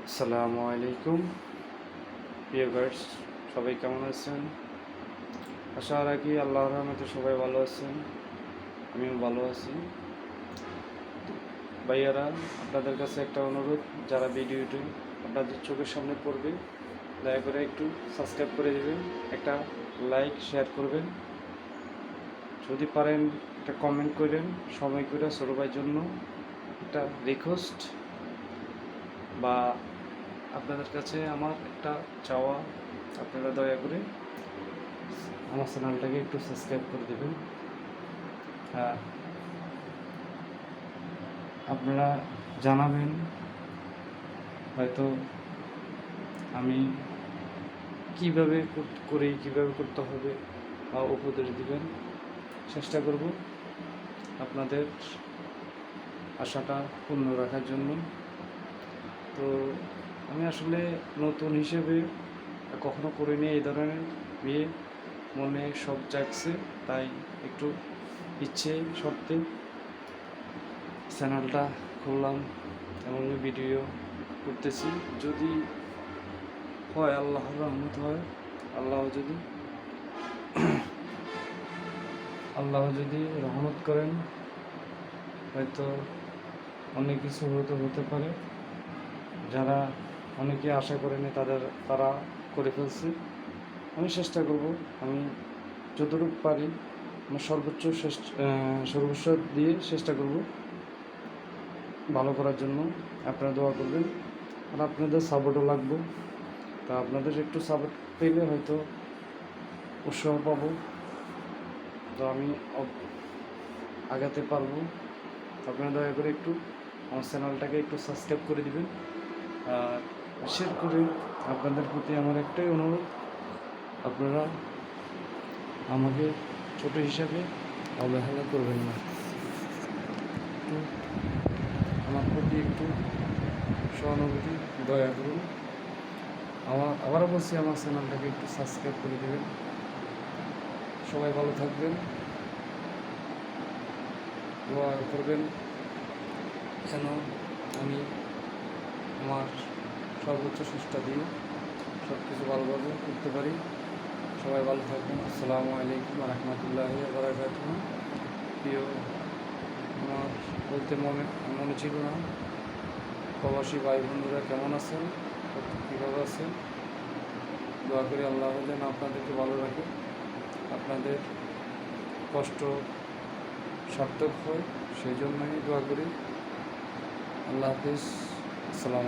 আসসালামু আলাইকুম প্রিয় গাইস, সবাই কেমন আছেন? আশা রাখি আল্লাহর রহমতে সবাই ভালো আছেন। আমিও ভালো আছি। ভাইয়ারা, আপনাদের কাছে একটা অনুরোধ, যারা ভিডিওটি আপনাদের চোখের সামনে পড়বে দয়া করে একটু সাবস্ক্রাইব করে দেবেন, একটা লাইক শেয়ার করবেন, যদি পারেন একটা কমেন্ট করেন। সময় করে ছোট ভাইয়ের জন্য একটা রিকোয়েস্ট বা আপনাদের কাছে আমার একটা চাওয়া, আপনারা দয়া করে আমার চ্যানেলটাকে একটু সাবস্ক্রাইব করে দেবেন। আর আপনারা জানাবেন, হয়তো আমি কীভাবে কীভাবে করতে হবে বা উপদেশ দিবেন। চেষ্টা করব আপনাদের আশাটা পূর্ণ রাখার জন্য। তো আমি আসলে নতুন হিসেবে কখনো করিনি এই ধরনের বিয়ে, মনে সব জাগছে, তাই একটু ইচ্ছে সত্ত্বে চ্যানেলটা খুললাম এবং ভিডিও করতেছি। যদি হয়, আল্লাহর রহমত হয়, আল্লাহ যদি রহমত করেন, হয়তো অনেক কিছু হতে পারে। যারা অনেকে আশা করেনি তারা করে ফেলছে। আমি চেষ্টা করব, আমি যতটুকু পারি আমার সর্বোচ্চ দিয়ে চেষ্টা করব ভালো করার জন্য। আপনারা দোয়া করবেন, আর আপনাদের সাপোর্টও লাগবে। তা আপনাদের একটু সাপোর্ট পেলে হয়তো উৎসাহ পাবো, তো আমি আগাতে পারবো। আপনারা দয়া করে একটু আমার চ্যানেলটাকে একটু সাবস্ক্রাইব করে দিবেন আর শেয়ার করে। আপনাদের প্রতি আমার একটাই অনুরোধ, আপনারা আমাকে ছোট হিসাবে অবহেলা করবেন না। একটু আমার প্রতি একটু সহানুভূতি দয়া করুন। আবারও বলছি, আমার চ্যানেলটাকে একটু সাবস্ক্রাইব করে দেবেন। সবাই ভালো থাকবেন, দোয়া করবেন যেন আমি আমার সর্বোচ্চ চেষ্টা দিয়ে সব কিছু ভালোভাবে করতে পারি। সবাই ভালো থাকবেন। আসসালামু আলাইকুম রহমতুল্লাহি ওয়া বারাকাতুহু। প্রিয়, আমার বলতে মনে ছিল না, প্রবাসী ভাই বন্ধুরা কেমন আছেন, কীভাবে আছেন? দোয়া করি আল্লাহ যেন আপনাদেরকে ভালো রাখে, আপনাদের কষ্ট সার্থক হয়, সেই জন্যই দোয়া করি। আল্লাহ হাফিজ। আসসালামু